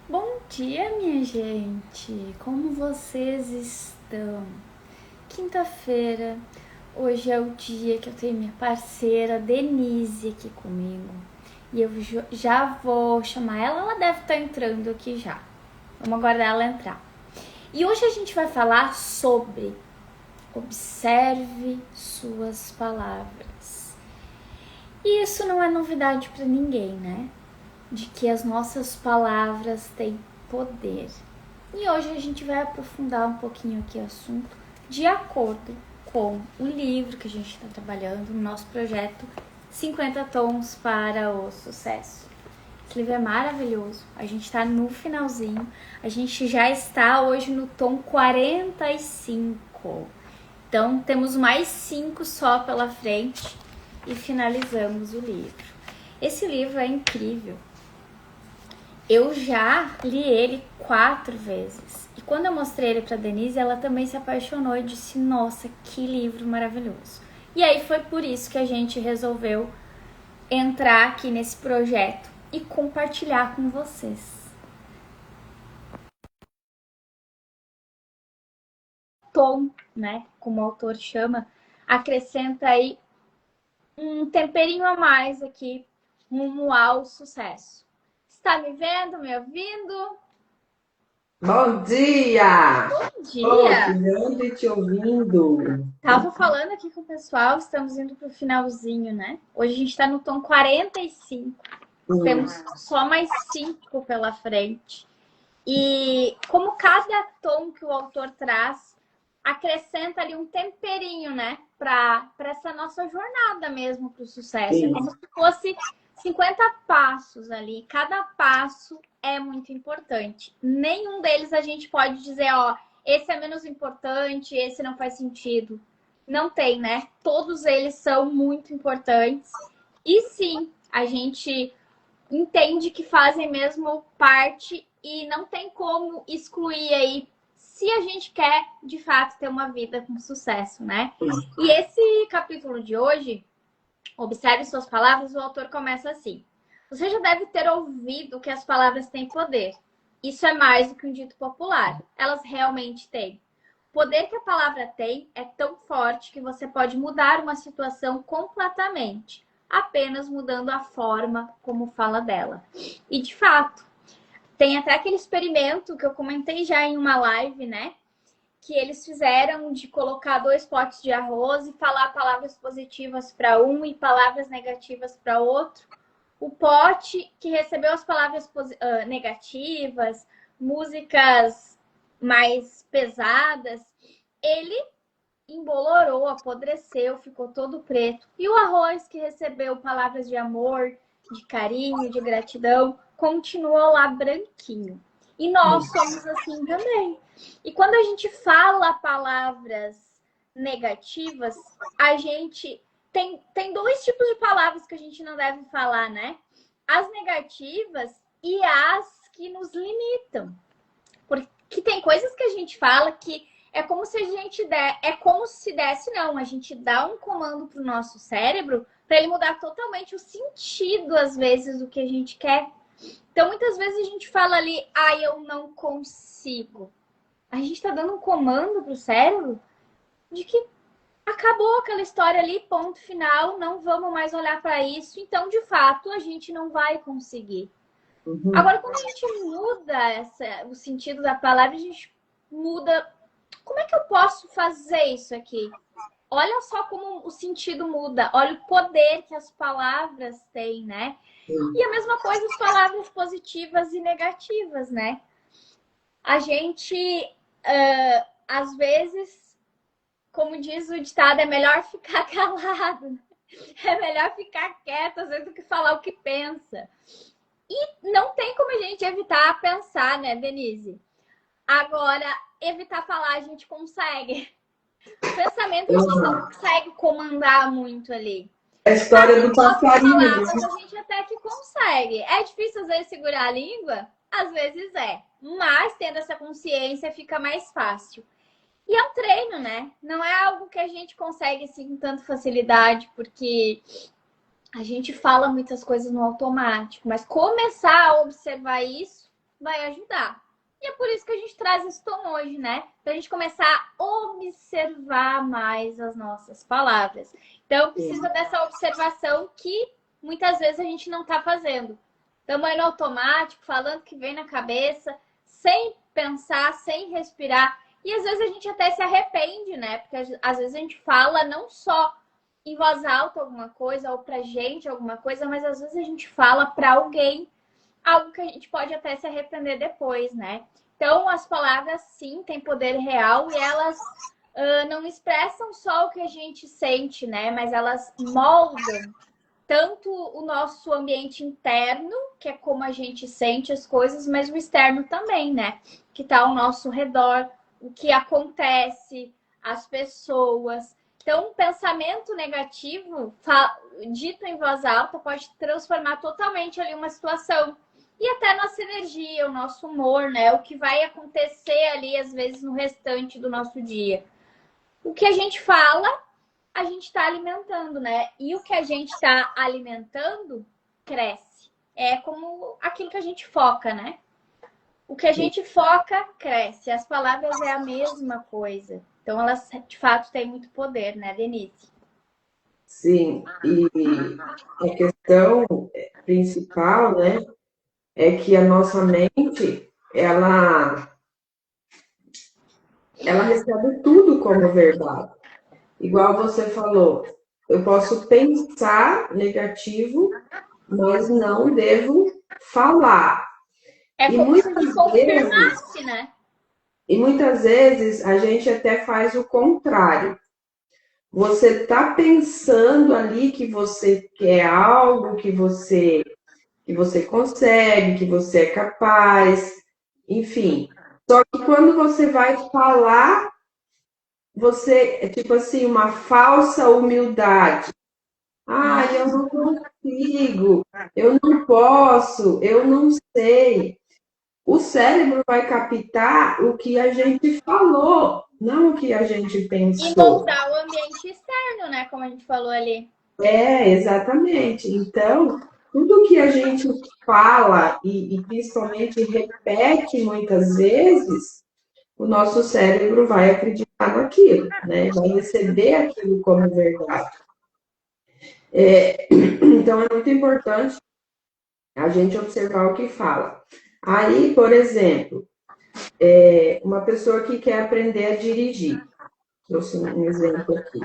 Bom dia, minha gente! Como vocês estão? Quinta-feira, hoje é o dia que eu tenho minha parceira Denise aqui comigo. E eu já vou chamar ela, ela deve estar entrando aqui já. Vamos aguardar ela entrar. E hoje a gente vai falar sobre observe suas palavras. E isso não é novidade para ninguém, né? De que as nossas palavras têm poder. E hoje a gente vai aprofundar um pouquinho aqui o assunto de acordo com o livro que a gente está trabalhando no nosso projeto 50 Tons para o Sucesso. Esse livro é maravilhoso, a gente está no finalzinho, a gente já está hoje no tom 45. Então temos mais 5 só pela frente e finalizamos o livro. Esse livro é incrível. Eu já li ele 4 vezes. E quando eu mostrei ele pra Denise, ela também se apaixonou e disse: nossa, que livro maravilhoso. E aí foi por isso que a gente resolveu entrar aqui nesse projeto e compartilhar com vocês. Tom, né, como o autor chama, acrescenta aí um temperinho a mais aqui rumo ao sucesso. Está me vendo, me ouvindo? Bom dia! Bom Estou te dia! vendo e te ouvindo. Tava falando aqui com o pessoal, estamos indo pro finalzinho, né? Hoje a gente tá no tom 45. Temos só mais 5 pela frente. E como cada tom que o autor traz acrescenta ali um temperinho, né? Para essa nossa jornada mesmo para o sucesso. É como Isso. se fosse 50 passos ali. Cada passo é muito importante. Nenhum deles a gente pode dizer, ó, esse é menos importante, esse não faz sentido. Não tem, né? Todos eles são muito importantes. E sim, a gente entende que fazem mesmo parte e não tem como excluir aí se a gente quer de fato ter uma vida com sucesso, né? E esse capítulo de hoje, observe suas palavras, o autor começa assim: você já deve ter ouvido que as palavras têm poder. Isso é mais do que um dito popular. Elas realmente têm. O poder que a palavra tem é tão forte que você pode mudar uma situação completamente, apenas mudando a forma como fala dela. E de fato, tem até aquele experimento que eu comentei já em uma live, né? Que eles fizeram de colocar 2 potes de arroz e falar palavras positivas para um e palavras negativas para outro. O pote que recebeu as palavras negativas, músicas mais pesadas, ele embolorou, apodreceu, ficou todo preto. E o arroz que recebeu palavras de amor, de carinho, de gratidão, continuou lá branquinho. E nós somos assim também. E quando a gente fala palavras negativas, a gente tem 2 tipos de palavras que a gente não deve falar, né? As negativas e as que nos limitam. Porque tem coisas que a gente fala que é como se a gente é como se desse, não, a gente dá um comando pro nosso cérebro para ele mudar totalmente o sentido, às vezes, do que a gente quer. Então, muitas vezes a gente fala ali, eu não consigo. A gente está dando um comando pro cérebro de que acabou aquela história ali, ponto final, não vamos mais olhar para isso, então, de fato, a gente não vai conseguir. Uhum. Agora, quando a gente muda o sentido da palavra, a gente muda. Como é que eu posso fazer isso aqui? Olha só como o sentido muda, olha o poder que as palavras têm, né? E a mesma coisa as palavras positivas e negativas, né? A gente, às vezes, como diz o ditado, é melhor ficar calado, é melhor ficar quieto, às vezes, do que falar o que pensa. E não tem como a gente evitar pensar, né, Denise? Agora, evitar falar a gente consegue. O pensamento a gente não consegue comandar muito ali. É a história Fazer do nossas passarinho, né? palavras a gente até que consegue. É difícil às vezes segurar a língua? Às vezes é. Mas tendo essa consciência fica mais fácil. E é um treino, né? Não é algo que a gente consegue assim com tanta facilidade, porque a gente fala muitas coisas no automático. Mas começar a observar isso vai ajudar. E é por isso que a gente traz esse tom hoje, né? Pra gente começar a observar mais as nossas palavras. Então, precisa dessa observação que muitas vezes a gente não tá fazendo. Estamos aí no automático, falando o que vem na cabeça, sem pensar, sem respirar. E às vezes a gente até se arrepende, né? Porque às vezes a gente fala não só em voz alta alguma coisa, ou pra gente alguma coisa, mas às vezes a gente fala pra alguém algo que a gente pode até se arrepender depois, né? Então, as palavras, sim, têm poder real e elas não expressam só o que a gente sente, né? Mas elas moldam tanto o nosso ambiente interno, que é como a gente sente as coisas, mas o externo também, né? Que está ao nosso redor, o que acontece, as pessoas. Então, um pensamento negativo, dito em voz alta, pode transformar totalmente ali uma situação. E até a nossa energia, o nosso humor, né? O que vai acontecer ali, às vezes, no restante do nosso dia. O que a gente fala, a gente está alimentando, né? E o que a gente está alimentando, cresce. É como aquilo que a gente foca, né? O que a gente foca, cresce. As palavras é a mesma coisa. Então, elas, de fato, têm muito poder, né, Denise? Sim, e a questão principal, né, é que a nossa mente, ela recebe tudo como verdade. Igual você falou, eu posso pensar negativo, mas não devo falar. É E como se a muitas gente vezes, confirmasse, né? e muitas vezes a gente até faz o contrário. Você está pensando ali que você quer algo, que você consegue, que você é capaz, enfim. Só que quando você vai falar, você é tipo assim, uma falsa humildade. Ah, eu não consigo, eu não posso, eu não sei. O cérebro vai captar o que a gente falou, não o que a gente E pensou. moldar o ambiente externo, né? Como a gente falou ali. É, exatamente. Então, tudo que a gente fala e principalmente repete muitas vezes, o nosso cérebro vai acreditar naquilo, né? Vai receber aquilo como verdade. Então, é muito importante a gente observar o que fala. Aí, por exemplo, uma pessoa que quer aprender a dirigir, trouxe um exemplo aqui.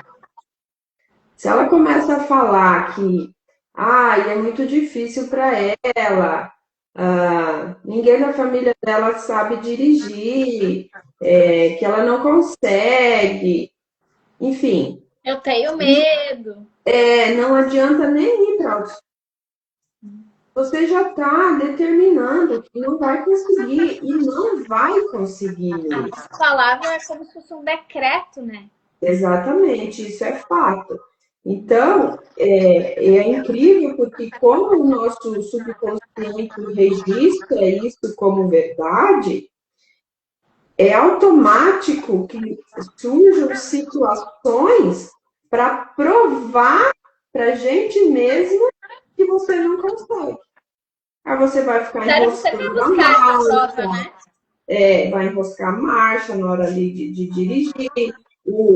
Se ela começa a falar que é muito difícil para ela, ninguém da família dela sabe dirigir, que ela não consegue, enfim, Eu tenho medo. não adianta nem ir para autoescola. Você já está determinando que não vai conseguir e não vai conseguir mesmo. A palavra é como se fosse um decreto, né? Exatamente, isso é fato. Então, é incrível porque como o nosso subconsciente registra isso como verdade, é automático que surjam situações para provar para a gente mesmo que você não consegue. Aí você vai ficar Sério, você me enroscando a buscar essa prova, marcha, né? vai enroscar a marcha na hora ali de dirigir, o,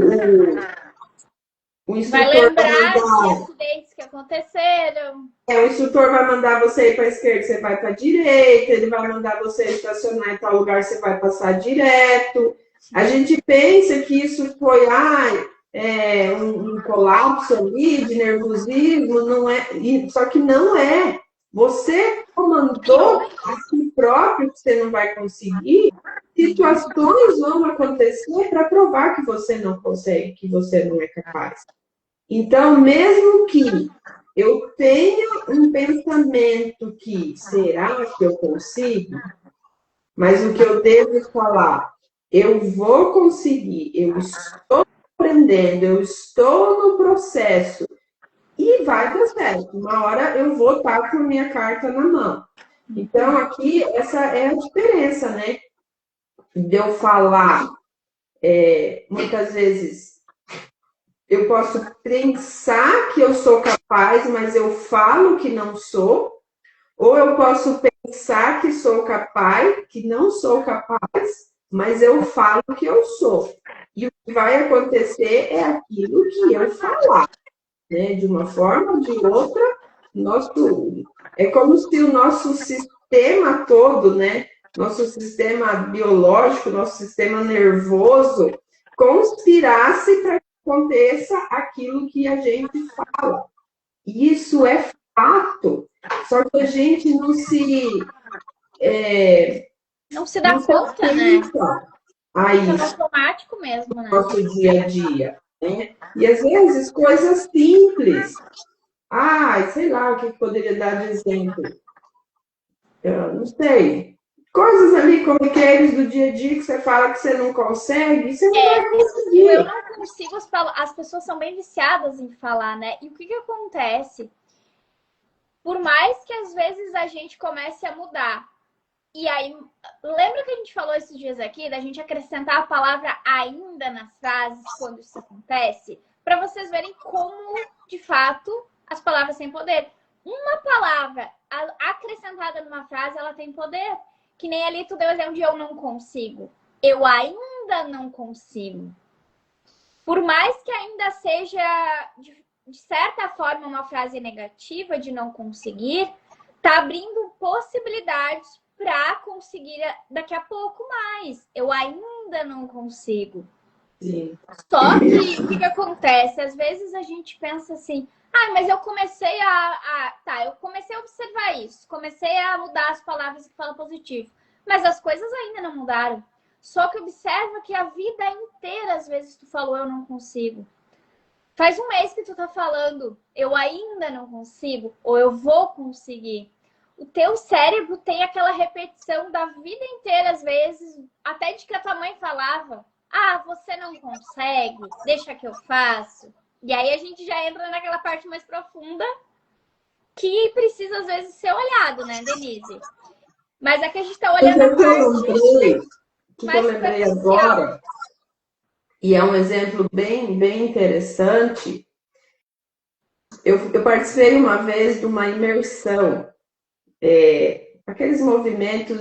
o Vai instrutor vai lembrar de mandar. acidentes que aconteceram. O instrutor vai mandar você ir para a esquerda, você vai para a direita, ele vai mandar você estacionar em tal lugar, você vai passar direto. A gente pensa que isso foi um colapso ali de nervosismo, não é, só que não é. Você comandou a si próprio que você não vai conseguir, situações vão acontecer para provar que você não consegue, que você não é capaz. Então, mesmo que eu tenha um pensamento que será que eu consigo, mas o que eu devo falar, eu vou conseguir, eu estou aprendendo, eu estou no processo e vai dar certo. Uma hora eu vou estar com minha carta na mão. Então, aqui, essa é a diferença, né? De eu falar, muitas vezes, eu posso pensar que eu sou capaz, mas eu falo que não sou, ou eu posso pensar que sou capaz, que não sou capaz, mas eu falo que eu sou. E o que vai acontecer é aquilo que eu falar, né? De uma forma ou de outra, é como se o nosso sistema todo, né? Nosso sistema biológico, nosso sistema nervoso, conspirasse para que aconteça aquilo que a gente fala. E isso é fato. Só que a gente Não se não dá se conta, né? atenta a Fica no isso automático mesmo, no né? nosso dia a dia, né? E às vezes coisas simples. Ah, sei lá o que poderia dar de exemplo. Eu não sei. Coisas ali corriqueiras do dia a dia que você fala que você não consegue, você não vai Eu conseguir. não consigo, as pessoas são bem viciadas em falar, né? E o que acontece? Por mais que às vezes a gente comece a mudar, e aí, lembra que a gente falou esses dias aqui da gente acrescentar a palavra ainda nas frases quando isso acontece? Para vocês verem como, de fato, as palavras têm poder. Uma palavra acrescentada numa frase, ela tem poder. Que nem ali tu deu o exemplo de eu não consigo. Eu ainda não consigo. Por mais que ainda seja, de certa forma, uma frase negativa de não conseguir, tá abrindo possibilidades para conseguir daqui a pouco mais. Eu ainda não consigo. Sim. Só que o que acontece? Às vezes a gente pensa assim, mas eu comecei eu comecei a observar isso, comecei a mudar as palavras que falam positivo, mas as coisas ainda não mudaram. Só que observa que a vida inteira, às vezes, tu falou eu não consigo. Faz um mês que tu tá falando eu ainda não consigo, ou eu vou conseguir. O teu cérebro tem aquela repetição da vida inteira, às vezes, até de que a tua mãe falava. Ah, você não consegue, deixa que eu faço. E aí a gente já entra naquela parte mais profunda que precisa, às vezes, ser olhado, né, Denise? Mas é que a gente tá olhando a parte Que eu mais lembrei superficial. agora, e é um exemplo bem, bem interessante. Eu participei uma vez de uma imersão, aqueles movimentos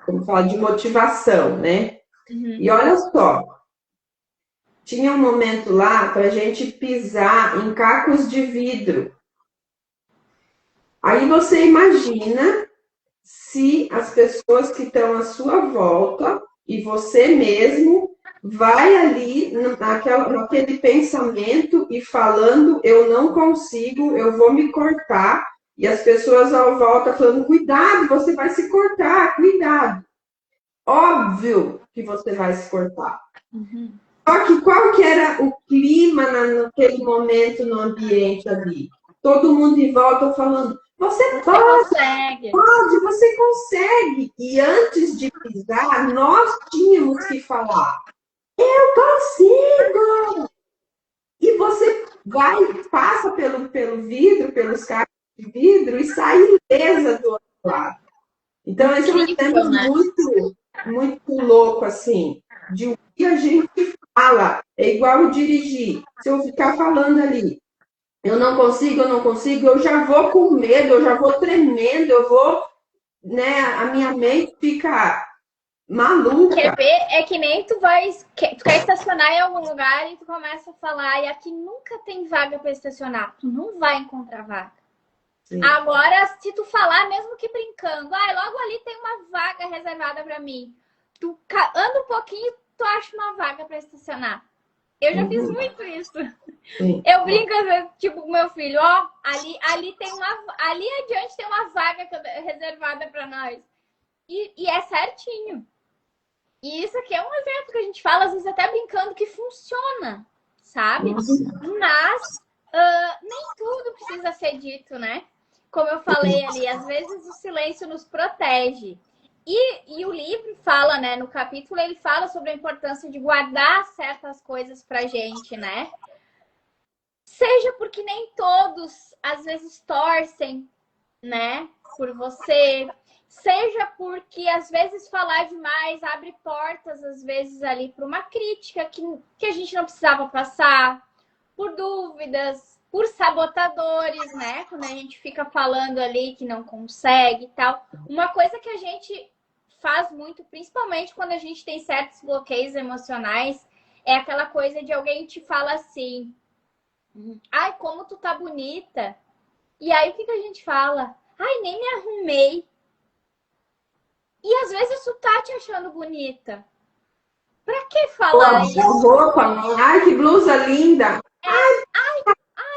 como falar, de motivação, né? Uhum. E olha só, tinha um momento lá para a gente pisar em cacos de vidro. Aí você imagina se as pessoas que estão à sua volta e você mesmo vai ali naquele pensamento e falando, eu não consigo, eu vou me cortar, e as pessoas à volta falando, cuidado, você vai se cortar, cuidado. Óbvio que você vai se cortar. Uhum. Só que qual que era o clima naquele momento no ambiente ali? Todo mundo em volta falando, você Você consegue. pode, você consegue. E antes de pisar, nós tínhamos que falar, eu consigo! E você passa pelo vidro, pelos cacos de vidro e sai ilesa do outro lado. Então, esse é um Incrível, exemplo né? muito, muito louco, assim, de o que a gente fala. É igual dirigir. Se eu ficar falando ali, eu não consigo, eu já vou com medo, eu já vou tremendo, eu vou, né? A minha mente fica Quer maluca. ver? É que nem tu quer estacionar em algum lugar e tu começa a falar, e aqui nunca tem vaga para estacionar. Tu não vai encontrar vaga. Sim. Agora, se tu falar, mesmo que brincando, logo ali tem uma vaga reservada para mim. Tu anda um pouquinho, tu acha uma vaga para estacionar. Eu já fiz muito isso. Sim. Eu brinco às vezes, tipo, com meu filho, ali tem ali adiante tem uma vaga reservada para nós. E é certinho. E isso aqui é um exemplo que a gente fala, às vezes até brincando, que funciona, sabe? Mas nem tudo precisa ser dito, né? Como eu falei ali, às vezes o silêncio nos protege. E o livro fala, né? No capítulo, ele fala sobre a importância de guardar certas coisas pra gente, né? Seja porque nem todos, às vezes, torcem, né? Por você, seja porque às vezes falar demais abre portas, às vezes, ali para uma crítica que a gente não precisava passar, por dúvidas, por sabotadores, né? Quando a gente fica falando ali que não consegue e tal. Uma coisa que a gente faz muito, principalmente quando a gente tem certos bloqueios emocionais, é aquela coisa de alguém te fala assim: ai, como tu tá bonita. E aí o que a gente fala? Ai, nem me arrumei. E às vezes tu tá te achando bonita. Pra que Ou a falar isso? roupa, né? Ai, que blusa linda. Ai,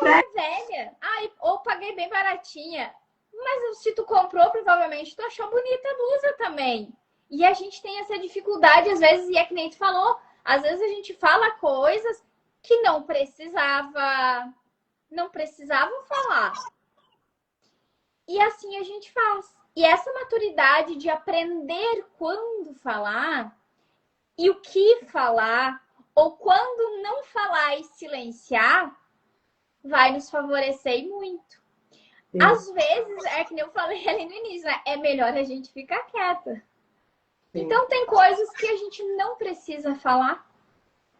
é velha. Ai, ou paguei bem baratinha. Mas se tu comprou, provavelmente tu achou bonita a blusa também. E a gente tem essa dificuldade, às vezes, e é que nem tu falou, às vezes a gente fala coisas que não precisavam falar. E assim a gente faz. E essa maturidade de aprender quando falar e o que falar, ou quando não falar e silenciar, vai nos favorecer e muito. Sim. Às vezes, é que nem eu falei ali no início, né? É melhor a gente ficar quieta. Sim. Então tem coisas que a gente não precisa falar,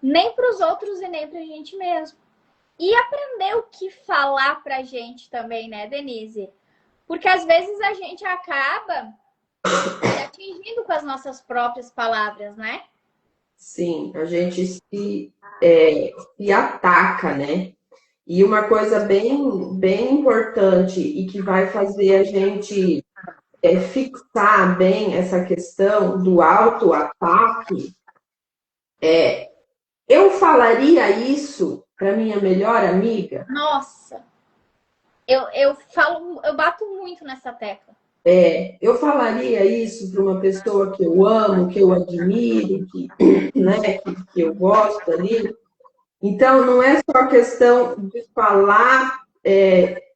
nem para os outros e nem para a gente mesmo. E aprender o que falar pra gente também, né, Denise? Porque às vezes a gente acaba se atingindo com as nossas próprias palavras, né? Sim, a gente se ataca, né? E uma coisa bem importante e que vai fazer a gente fixar bem essa questão do autoataque, eu falaria isso para minha melhor amiga? Nossa, eu falo, eu bato muito nessa tecla. Eu falaria isso para uma pessoa que eu amo, que eu admiro, né, que eu gosto ali? Então, não é só questão de falar,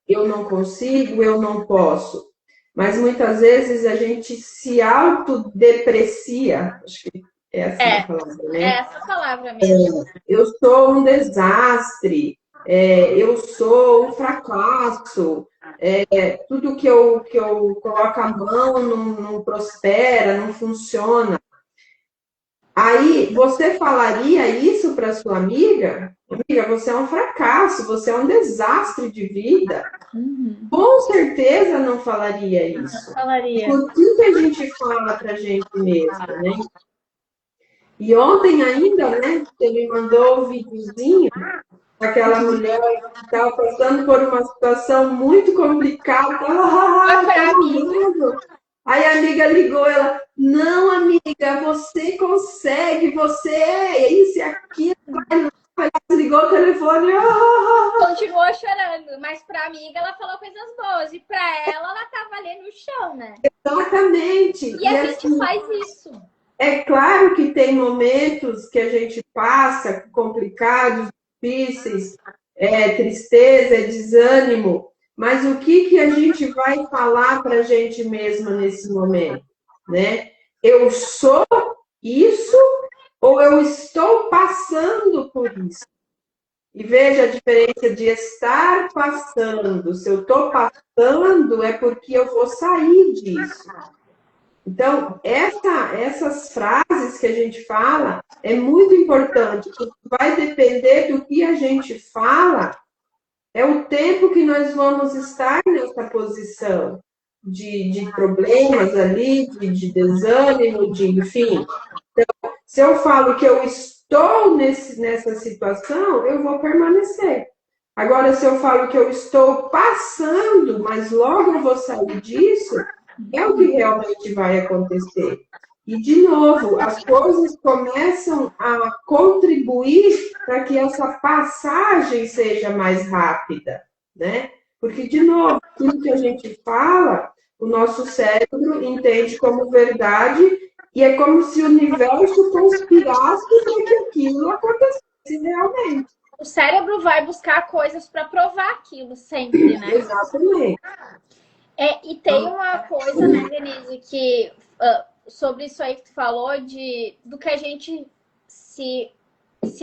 eu não consigo, eu não posso. Mas muitas vezes a gente se autodeprecia, acho que é assim a palavra, É né? essa palavra mesmo. Eu sou um desastre, eu sou um fracasso, tudo que eu coloco a mão não prospera, não funciona. Aí, você falaria isso para sua amiga? Amiga, você é um fracasso, você é um desastre de vida. Com certeza não falaria isso. Falaria. Por que a gente fala para a gente mesmo, né? E ontem ainda, né, você me mandou o videozinho daquela mulher que estava passando por uma situação muito complicada. Estava morrendo. Aí a amiga ligou, ela, não, amiga, você consegue, você é isso e aquilo. Ela desligou o telefone. Continuou chorando, mas pra amiga ela falou coisas boas. E pra ela tava ali no chão, né? Exatamente. E a gente faz isso. É claro que tem momentos que a gente passa complicados, difíceis, tristeza, desânimo, mas o que a gente vai falar para a gente mesma nesse momento, né? Eu sou isso ou eu estou passando por isso? E veja a diferença de estar passando. Se eu estou passando, é porque eu vou sair disso. Então, essas frases que a gente fala é muito importante, porque vai depender do que a gente fala, é o tempo que nós vamos estar nessa posição de problemas ali, de desânimo, enfim. Então, se eu falo que eu estou nessa situação, eu vou permanecer. Agora, se eu falo que eu estou passando, mas logo eu vou sair disso, é o que realmente vai acontecer. E, de novo, as coisas começam a contribuir para que essa passagem seja mais rápida, né? Porque, de novo, tudo que a gente fala, o nosso cérebro entende como verdade e é como se o universo conspirasse para que aquilo acontecesse realmente. O cérebro vai buscar coisas para provar aquilo sempre, né? Exatamente. E tem uma coisa, né, Denise, que sobre isso aí que tu falou, do que a gente se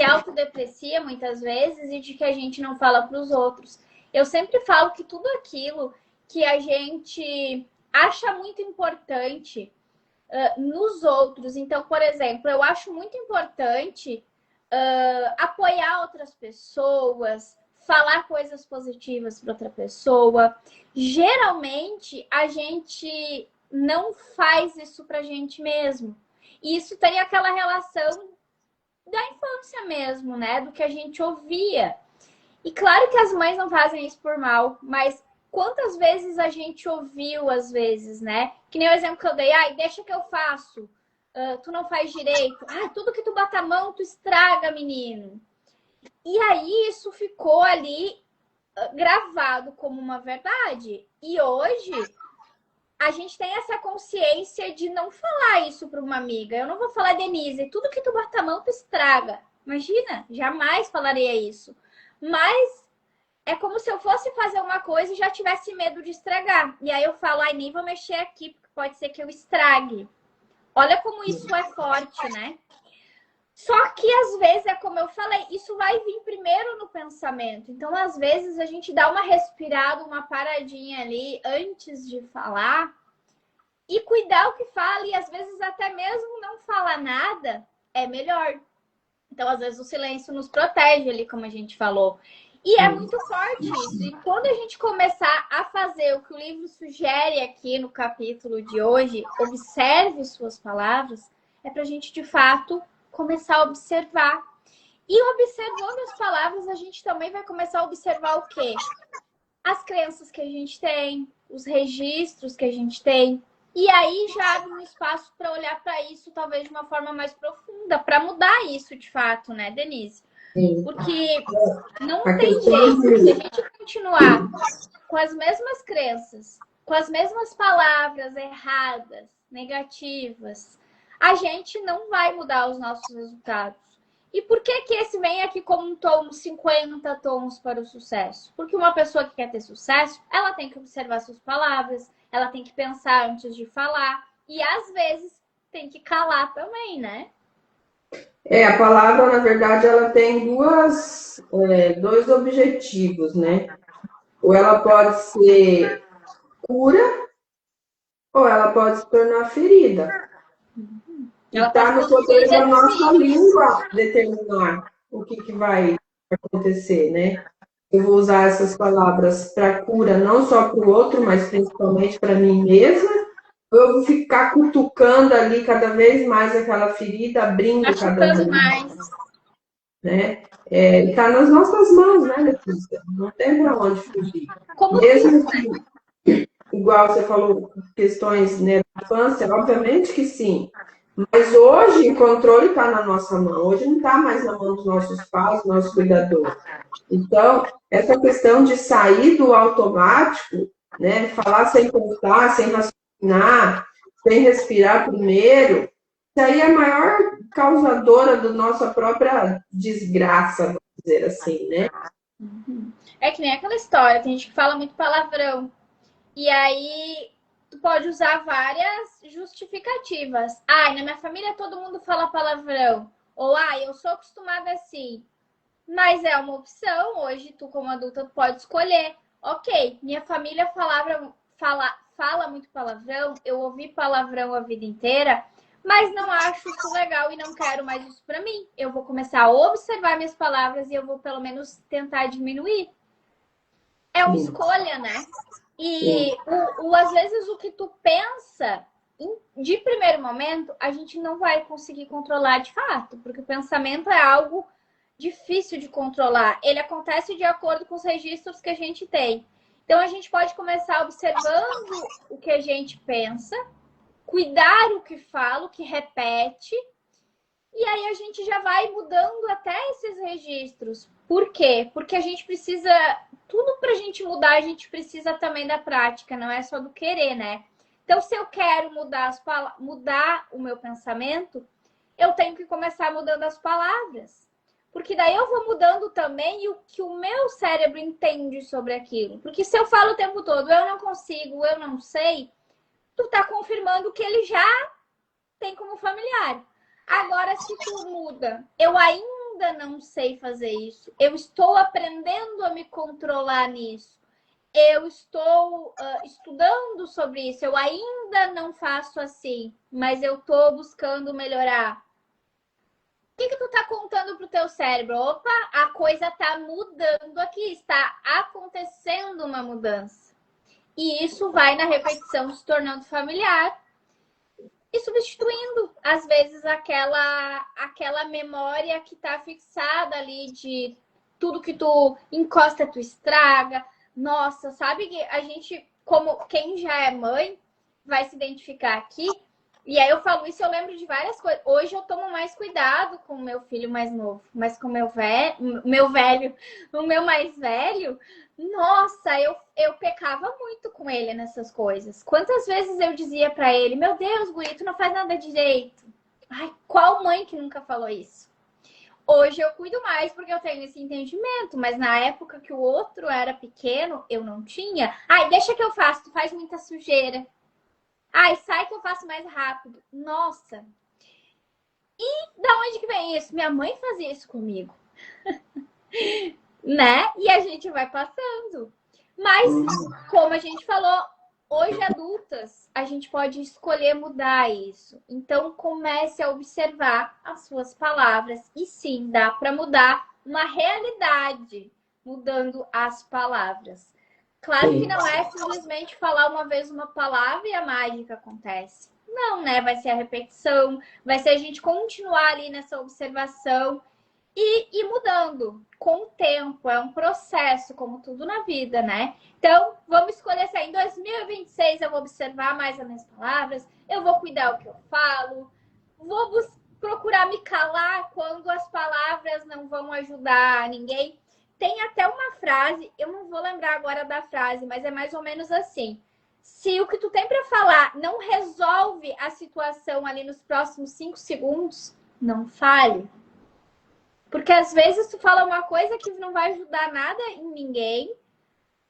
autodeprecia muitas vezes e de que a gente não fala para os outros. Eu sempre falo que tudo aquilo que a gente acha muito importante nos outros. Então, por exemplo, eu acho muito importante apoiar outras pessoas, falar coisas positivas para outra pessoa. Geralmente, a gente não faz isso pra gente mesmo. E isso tem aquela relação da infância mesmo, né? Do que a gente ouvia. E claro que as mães não fazem isso por mal, mas quantas vezes a gente ouviu, às vezes, né? Que nem o exemplo que eu dei, ai, deixa que eu faço, tu não faz direito, ai, tudo que tu bota a mão, tu estraga, menino. E aí isso ficou ali gravado como uma verdade. E hoje a gente tem essa consciência de não falar isso para uma amiga. Eu não vou falar, Denise, tudo que tu bota a mão, tu estraga. Imagina, jamais falaria isso. Mas é como se eu fosse fazer uma coisa e já tivesse medo de estragar. E aí eu falo, ai, nem vou mexer aqui, porque pode ser que eu estrague. Olha como isso é forte, né? Só que às vezes, é como eu falei, isso vai vir primeiro no pensamento. Então, às vezes, a gente dá uma respirada, uma paradinha ali antes de falar e cuidar o que fala, e às vezes até mesmo não falar nada é melhor. Então, às vezes, o silêncio nos protege ali, como a gente falou. E é muito forte isso. E quando a gente começar a fazer o que o livro sugere aqui no capítulo de hoje, observe suas palavras, é para a gente, de fato, começar a observar. E observando as palavras, a gente também vai começar a observar o quê? As crenças que a gente tem, os registros que a gente tem. E aí já abre um espaço para olhar para isso, talvez de uma forma mais profunda, para mudar isso de fato, né, Denise? Sim. Porque não A tem questão jeito. Se a de... gente continuar com as mesmas crenças, com as mesmas palavras erradas, negativas, a gente não vai mudar os nossos resultados. E por que que esse vem aqui como um tom 50 tons para o sucesso? Porque uma pessoa que quer ter sucesso, ela tem que observar suas palavras, ela tem que pensar antes de falar e às vezes tem que calar também, né? A palavra, na verdade, ela tem dois objetivos, né? Ou ela pode ser cura, ou ela pode se tornar ferida. E Ela está pode no produzir poder da nossa endorfinas. língua determinar o que vai acontecer, né? Eu vou usar essas palavras para cura, não só para o outro, mas principalmente para mim mesma. Ou eu vou ficar cutucando ali cada vez mais aquela ferida, abrindo cada Machucando vez mais, mais. né? Está nas nossas mãos, né, Letícia? Não tem para onde fugir. Como tudo, Mesmo né? que, igual você falou, questões, né, da infância, obviamente que sim. Mas hoje o controle está na nossa mão. Hoje não está mais na mão dos nossos pais, dos nossos cuidadores. Então, essa questão de sair do automático, né, falar sem pensar, sem raciocinar, sem respirar primeiro, isso aí é a maior causadora da nossa própria desgraça, vamos dizer assim, né? É que nem aquela história, tem gente que fala muito palavrão. E aí tu pode usar várias justificativas. Ai, na minha família todo mundo fala palavrão. Ou ai, eu sou acostumada assim. Mas é uma opção, hoje tu como adulta pode escolher. Ok, minha família fala muito palavrão, eu ouvi palavrão a vida inteira, mas não acho isso legal e não quero mais isso para mim. Eu vou começar a observar minhas palavras e eu vou pelo menos tentar diminuir. É uma Sim, escolha, né? sim. E às vezes o que tu pensa de primeiro momento, a gente não vai conseguir controlar de fato, porque o pensamento é algo difícil de controlar. Ele acontece de acordo com os registros que a gente tem. Então a gente pode começar observando o que a gente pensa, cuidar o que fala, o que repete, e aí a gente já vai mudando até esses registros. Por quê? Porque a gente precisa. Tudo pra gente mudar, a gente precisa também da prática, não é só do querer, né? Então, se eu quero mudar o meu pensamento, eu tenho que começar mudando as palavras. Porque daí eu vou mudando também o que o meu cérebro entende sobre aquilo. Porque se eu falo o tempo todo, eu não consigo, eu não sei, tu tá confirmando o que ele já tem como familiar. Agora, se tu muda, eu ainda não sei fazer isso, eu estou aprendendo a me controlar nisso, eu estou estudando sobre isso, eu ainda não faço assim, mas eu estou buscando melhorar. que tu tá contando pro teu cérebro? Opa, a coisa tá mudando aqui, está acontecendo uma mudança. E isso vai na repetição se tornando familiar e substituindo, às vezes, aquela memória que tá fixada ali de tudo que tu encosta, tu estraga. Nossa, sabe que a gente, como quem já é mãe, vai se identificar aqui. E aí eu falo isso, eu lembro de várias coisas. Hoje eu tomo mais cuidado com o meu filho mais novo, mas com o meu velho, o meu mais velho, nossa, eu pecava muito com ele nessas coisas. Quantas vezes eu dizia pra ele, meu Deus, guri, tu não faz nada direito. Ai, qual mãe que nunca falou isso? Hoje eu cuido mais porque eu tenho esse entendimento, mas na época que o outro era pequeno, eu não tinha. Ai, deixa que eu faço, tu faz muita sujeira. Ai, sai que eu faço mais rápido. Nossa. E da onde que vem isso? Minha mãe fazia isso comigo. Né? E a gente vai passando. Mas, como a gente falou, hoje adultas, a gente pode escolher mudar isso. Então, comece a observar as suas palavras. E sim, dá para mudar uma realidade mudando as palavras. Claro que não é simplesmente falar uma vez uma palavra e a mágica acontece. Não, né? Vai ser a repetição, vai ser a gente continuar ali nessa observação e ir mudando com o tempo. É um processo, como tudo na vida, né? Então, vamos escolher se em 2026 eu vou observar mais as minhas palavras, eu vou cuidar o que eu falo, vou procurar me calar quando as palavras não vão ajudar ninguém. Tem até uma frase, eu não vou lembrar agora da frase, mas é mais ou menos assim. Se o que tu tem para falar não resolve a situação ali nos próximos 5 segundos, não fale. Porque às vezes tu fala uma coisa que não vai ajudar nada em ninguém,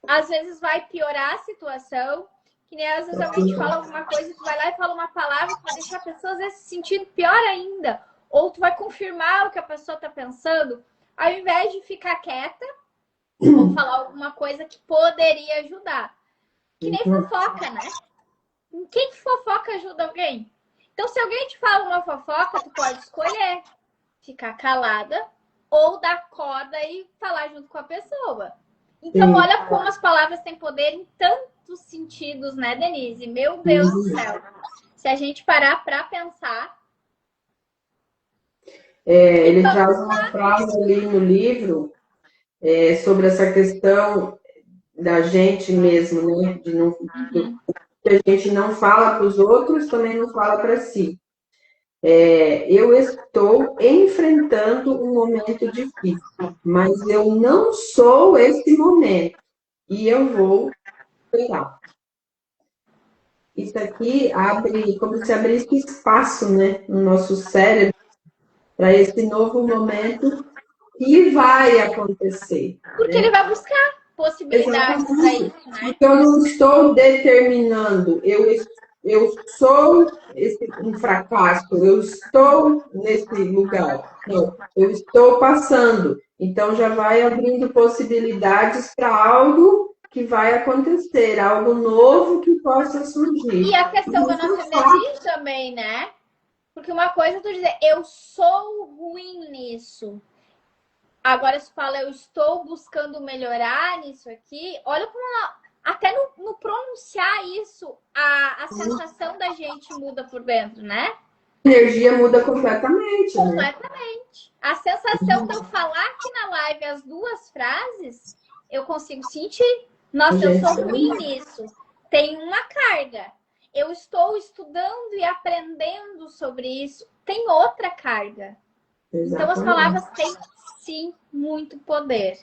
às vezes vai piorar a situação, que nem às vezes alguém te fala alguma coisa e tu vai lá e fala uma palavra que vai deixar a pessoa às vezes se sentindo pior ainda. Ou tu vai confirmar o que a pessoa tá pensando, ao invés de ficar quieta, ou falar alguma coisa que poderia ajudar. Que nem fofoca, né? Quem que fofoca ajuda alguém? Então, se alguém te fala uma fofoca, tu pode escolher ficar calada ou dar corda e falar junto com a pessoa. Então, olha como as palavras têm poder em tantos sentidos, né, Denise? Meu Deus do céu. Se a gente parar para pensar... Ele traz uma frase ali no livro sobre essa questão da gente mesmo, né? De não, que a gente não fala para os outros, também não fala para si. Eu estou enfrentando um momento difícil, mas eu não sou esse momento. E eu vou esperar. Isso aqui abre, como se abrisse espaço, né, no nosso cérebro para esse novo momento que vai acontecer. Porque ele vai buscar possibilidades para isso, né? Porque eu não estou determinando, eu sou um fracasso, eu estou nesse lugar. Não, eu estou passando. Então já vai abrindo possibilidades para algo que vai acontecer, algo novo que possa surgir. E a questão da nossa energia também, né? Porque uma coisa é tu dizer, eu sou ruim nisso. Agora, se fala, eu estou buscando melhorar nisso aqui, olha como até no pronunciar isso, a sensação da gente muda por dentro, né? A energia muda completamente. Completamente. Né? A sensação de eu falar aqui na live as duas frases, eu consigo sentir. Nossa, eu sou ruim nisso. Tem uma carga. Eu estou estudando e aprendendo sobre isso. Tem outra carga. Exatamente. Então, as palavras têm, sim, muito poder.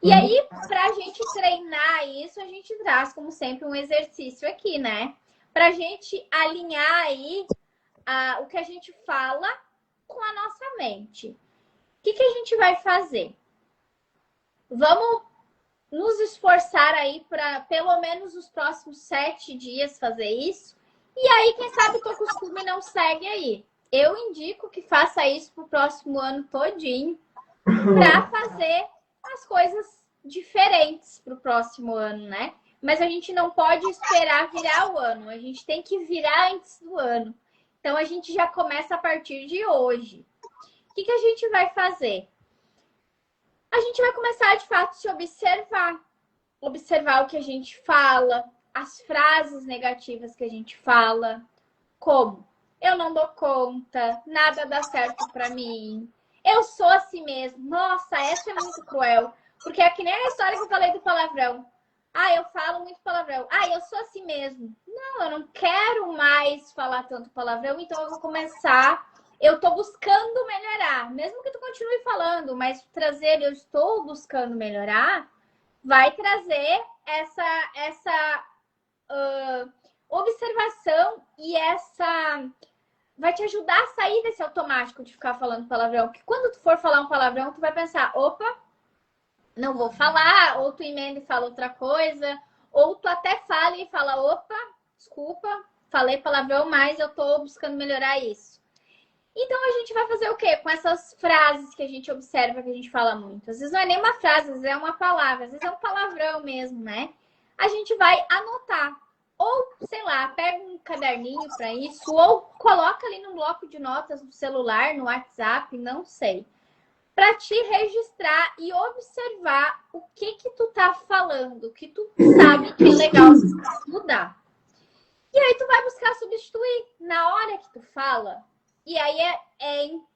E aí, para a gente treinar isso, a gente traz, como sempre, um exercício aqui, né? Para a gente alinhar aí o que a gente fala com a nossa mente. O que a gente vai fazer? Vamos nos esforçar aí para, pelo menos, os próximos 7 dias fazer isso. E aí, quem sabe o teu costume não segue aí. Eu indico que faça isso pro próximo ano todinho, para fazer as coisas diferentes pro próximo ano, né? Mas a gente não pode esperar virar o ano, a gente tem que virar antes do ano. Então a gente já começa a partir de hoje. que a gente vai fazer? A gente vai começar, de fato, a se observar. Observar o que a gente fala, as frases negativas que a gente fala, como eu não dou conta, nada dá certo pra mim, eu sou assim mesmo. Nossa, essa é muito cruel, porque é que nem a história que eu falei do palavrão. Eu falo muito palavrão. Eu sou assim mesmo. Não, eu não quero mais falar tanto palavrão, então eu vou começar. Eu tô buscando melhorar, mesmo que tu continue falando, mas trazer eu estou buscando melhorar, vai trazer essa observação e vai te ajudar a sair desse automático de ficar falando palavrão. Porque quando tu for falar um palavrão, tu vai pensar, opa, não vou falar, ou tu emenda e fala outra coisa, ou tu até fala e fala, opa, desculpa, falei palavrão, mas eu tô buscando melhorar isso. Então, a gente vai fazer o quê? Com essas frases que a gente observa, que a gente fala muito. Às vezes não é nem uma frase, às vezes é uma palavra, às vezes é um palavrão mesmo, né? A gente vai anotar. Ou, sei lá, pega um caderninho para isso, ou coloca ali no bloco de notas do celular, no WhatsApp, não sei. Para te registrar e observar o que tu tá falando, que tu sabe que é legal mudar. E aí tu vai buscar substituir na hora que tu fala. E aí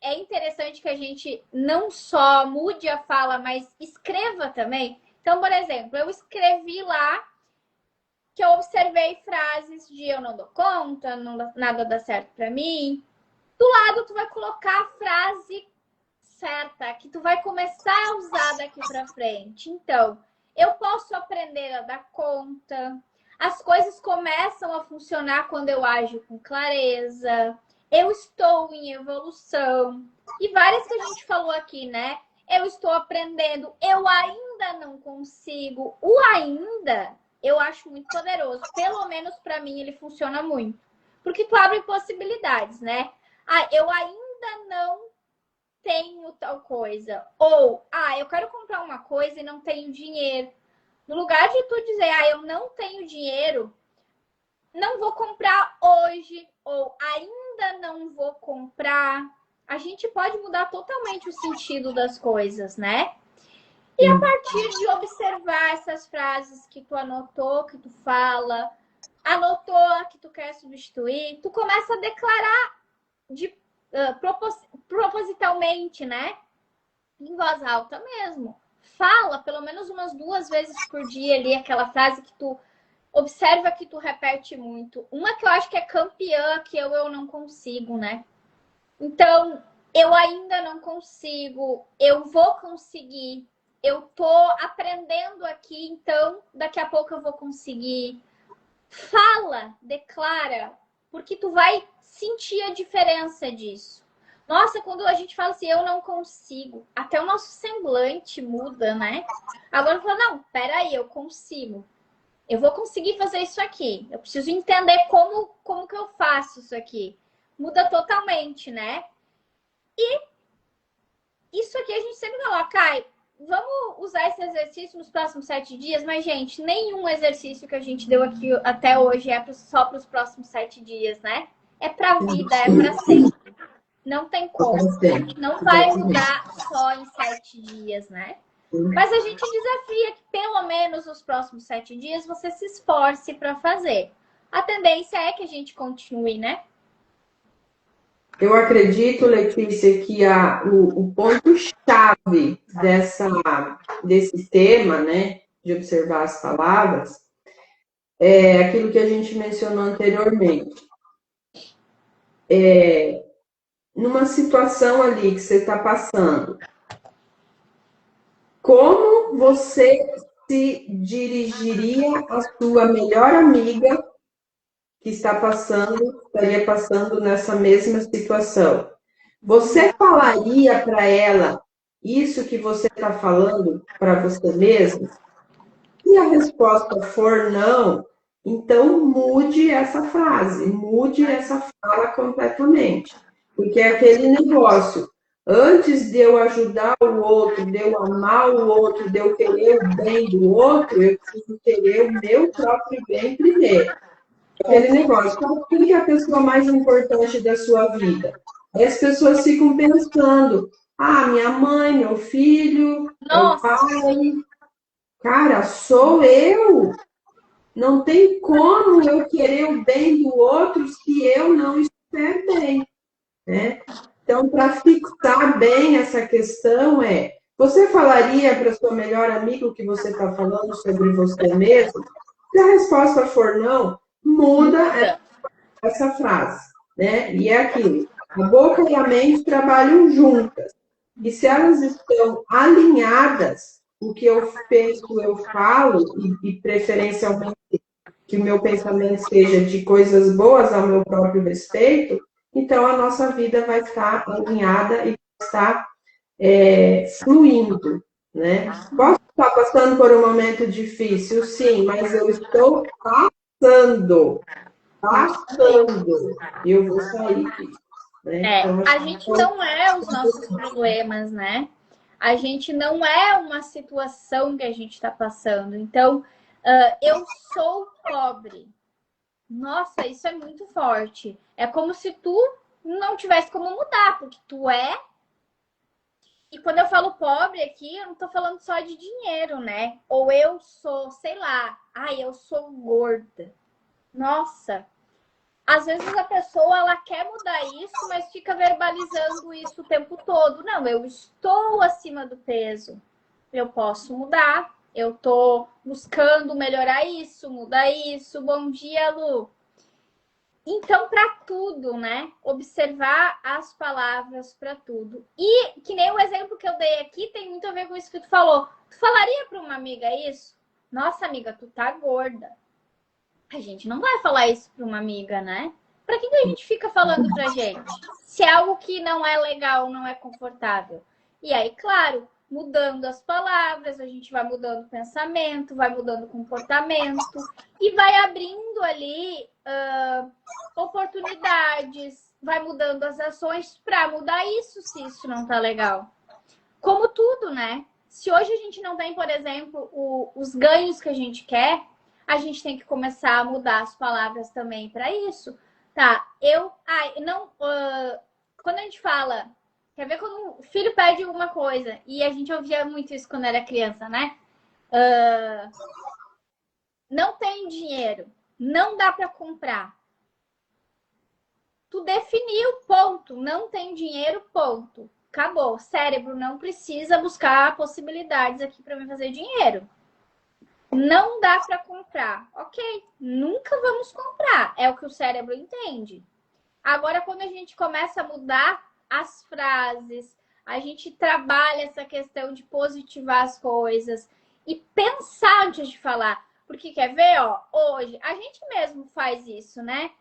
é interessante que a gente não só mude a fala, mas escreva também. Então, por exemplo, eu escrevi lá que eu observei frases de eu não dou conta, nada dá certo pra mim. Do lado, tu vai colocar a frase certa, que tu vai começar a usar daqui pra frente. Então, eu posso aprender a dar conta. As coisas começam a funcionar quando eu ajo com clareza. Eu estou em evolução. E várias que a gente falou aqui, né? Eu estou aprendendo. Eu ainda não consigo. O ainda, eu acho muito poderoso. Pelo menos para mim, ele funciona muito. Porque tu abre possibilidades, né? Eu ainda não tenho tal coisa. Ou, eu quero comprar uma coisa e não tenho dinheiro. No lugar de tu dizer, eu não tenho dinheiro, não vou comprar hoje, ou ainda não vou comprar. A gente pode mudar totalmente o sentido das coisas, né? E a partir de observar essas frases que tu anotou, que tu fala, anotou que tu quer substituir, tu começa a declarar propositalmente, né? Em voz alta mesmo. Fala pelo menos umas 2 vezes por dia ali aquela frase que tu observa que tu repete muito. Uma que eu acho que é campeã, que eu não consigo, né? Então, eu ainda não consigo, eu vou conseguir, eu tô aprendendo aqui, então daqui a pouco eu vou conseguir. Fala, declara, porque tu vai sentir a diferença disso. Nossa, quando a gente fala assim, eu não consigo, até o nosso semblante muda, né? Agora eu falo, não, peraí, eu consigo. Eu vou conseguir fazer isso aqui. Eu preciso entender como que eu faço isso aqui. Muda totalmente, né? E isso aqui a gente sempre coloca, vamos usar esse exercício nos próximos 7 dias, mas, gente, nenhum exercício que a gente deu aqui até hoje é só para os próximos 7 dias, né? É para a vida, é para sempre. Não tem como. Não vai mudar só em 7 dias, né? Mas a gente desafia que pelo menos nos próximos 7 dias você se esforce para fazer. A tendência é que a gente continue, né? Eu acredito, Letícia, que o ponto-chave desse tema, né, de observar as palavras, é aquilo que a gente mencionou anteriormente. Numa situação ali que você está passando, como você se dirigiria à sua melhor amiga que estaria passando nessa mesma situação? Você falaria para ela isso que você está falando para você mesmo? Se a resposta for não, então mude essa frase, mude essa fala completamente. Porque é aquele negócio, antes de eu ajudar o outro, de eu amar o outro, de eu querer o bem do outro, eu preciso querer o meu próprio bem primeiro. Aquele negócio, quem é a pessoa mais importante da sua vida? Aí as pessoas ficam pensando, Ah, minha mãe, meu filho, é o Nossa, pai. Cara, sou eu. Não tem como eu querer o bem do outro se eu não estiver bem, né? Então, para fixar bem essa questão você falaria para sua melhor amiga o que você está falando sobre você mesmo? Se a resposta for não, muda muda. essa frase, né? E é aquilo, a boca e a mente trabalham juntas. E se elas estão alinhadas, o que eu penso, eu falo, e preferencialmente que o meu pensamento seja de coisas boas ao meu próprio respeito, então a nossa vida vai estar alinhada e vai estar fluindo, né? Posso estar passando por um momento difícil, sim, mas eu estou passando, passando, e eu vou sair disso, né? Então, A gente não é os nossos problemas, né? A gente não é uma situação que a gente está passando. Então, eu sou pobre. Nossa, isso é muito forte. É como se tu não tivesse como mudar, porque tu é. E quando eu falo pobre aqui, eu não tô falando só de dinheiro, né? Ou eu sou, sei lá, eu sou gorda. Nossa, às vezes a pessoa ela quer mudar isso, mas fica verbalizando isso o tempo todo. Não, eu estou acima do peso. Eu posso mudar. Eu tô buscando melhorar isso, mudar isso. Bom dia, Lu. Então, para tudo, né? Observar as palavras para tudo. E que nem o exemplo que eu dei aqui tem muito a ver com isso que tu falou. Tu falaria para uma amiga isso? Nossa, amiga, tu tá gorda. A gente não vai falar isso para uma amiga, né? Para que a gente fica falando pra gente? Se é algo que não é legal, não é confortável. E aí, claro, mudando as palavras, a gente vai mudando o pensamento, vai mudando o comportamento e vai abrindo ali oportunidades, vai mudando as ações para mudar isso, se isso não tá legal. Como tudo, né? Se hoje a gente não tem, por exemplo, os ganhos que a gente quer, a gente tem que começar a mudar as palavras também para isso. Tá, quando a gente fala, quer ver quando o filho pede alguma coisa, e a gente ouvia muito isso quando era criança, né? Não tem dinheiro, não dá para comprar. Tu definiu, ponto. Não tem dinheiro, ponto. Acabou. O cérebro não precisa buscar possibilidades aqui para me fazer dinheiro. Não dá para comprar. Ok, nunca vamos comprar. É o que o cérebro entende. Agora, quando a gente começa a mudar as frases, a gente trabalha essa questão de positivar as coisas e pensar antes de falar. Porque quer ver, ó, hoje a gente mesmo faz isso, né?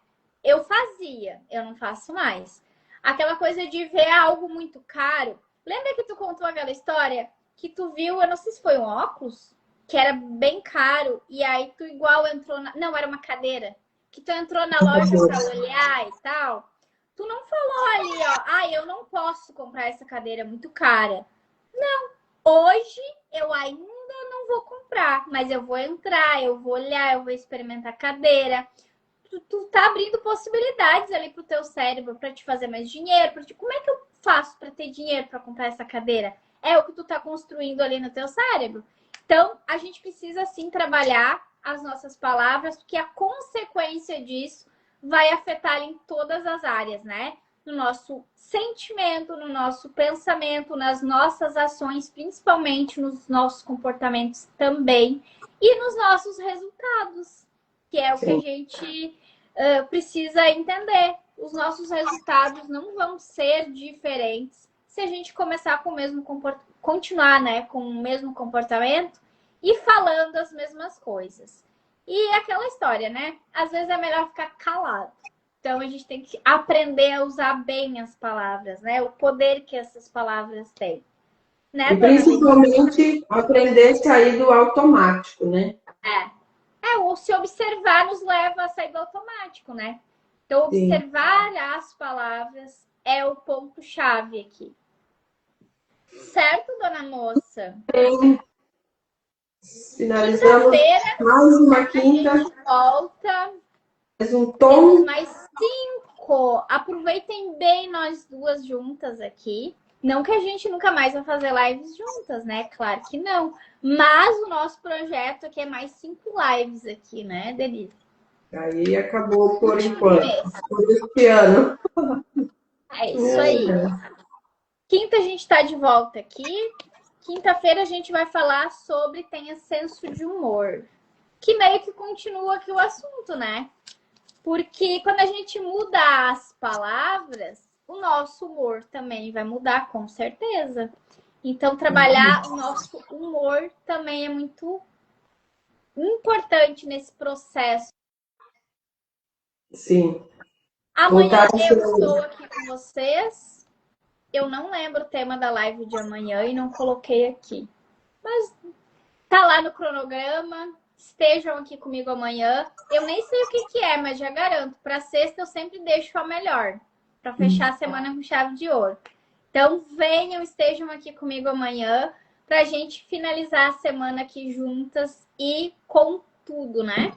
Eu fazia, eu não faço mais. Aquela coisa de ver algo muito caro. Lembra que tu contou aquela história que tu viu, eu não sei se foi um óculos, que era bem caro, e aí tu igual entrou na... Não, era uma cadeira. Que tu entrou na loja para olhar e tal. Tu não falou ali, ó, eu não posso comprar essa cadeira muito cara. Não, hoje eu ainda não vou comprar, mas eu vou entrar, eu vou olhar, eu vou experimentar a cadeira. Tu tá abrindo possibilidades ali pro teu cérebro para te fazer mais dinheiro. Como é que eu faço para ter dinheiro para comprar essa cadeira? É o que tu tá construindo ali no teu cérebro. Então, a gente precisa sim trabalhar as nossas palavras, porque a consequência disso vai afetar em todas as áreas, né? No nosso sentimento, no nosso pensamento, nas nossas ações, principalmente nos nossos comportamentos também, e nos nossos resultados, que é o que a gente precisa entender. Os nossos resultados não vão ser diferentes se a gente começar com o mesmo continuar, né, com o mesmo comportamento e falando as mesmas coisas. E aquela história, né? Às vezes é melhor ficar calado. Então a gente tem que aprender a usar bem as palavras, né? O poder que essas palavras têm. Né, e principalmente aprender a sair do automático, né? O se observar nos leva a sair do automático, né? Então, observar as palavras é o ponto-chave aqui. Certo, dona moça? Finalizamos mais uma quinta. A gente volta. Mais um tom. Temos mais 5. Aproveitem bem nós duas juntas aqui. Não que a gente nunca mais vai fazer lives juntas, né? Claro que não. Mas o nosso projeto aqui é mais 5 lives aqui, né, Denise? Aí acabou por Último enquanto, mês. por este ano. É isso aí. Quinta a gente está de volta aqui. Quinta-feira a gente vai falar sobre tenha senso de humor. Que meio que continua aqui o assunto, né? Porque quando a gente muda as palavras, o nosso humor também vai mudar, com certeza. Então, trabalhar o nosso humor também é muito importante nesse processo. Sim. Amanhã Voltar a eu ser. estou aqui com vocês. Eu não lembro o tema da live de amanhã e não coloquei aqui. Mas tá lá no cronograma. Estejam aqui comigo amanhã. Eu nem sei o que é, mas já garanto. Para sexta eu sempre deixo a melhor. Para fechar a semana com chave de ouro. Então venham, estejam aqui comigo amanhã. Para a gente finalizar a semana aqui juntas e com tudo, né?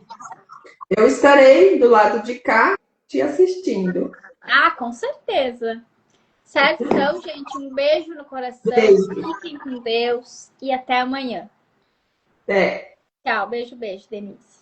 Eu estarei do lado de cá te assistindo. Ah, com certeza. Certo? Então, gente, um beijo no coração. Beijo. Fiquem com Deus e até amanhã. Até. Tchau. Beijo, beijo, Denise.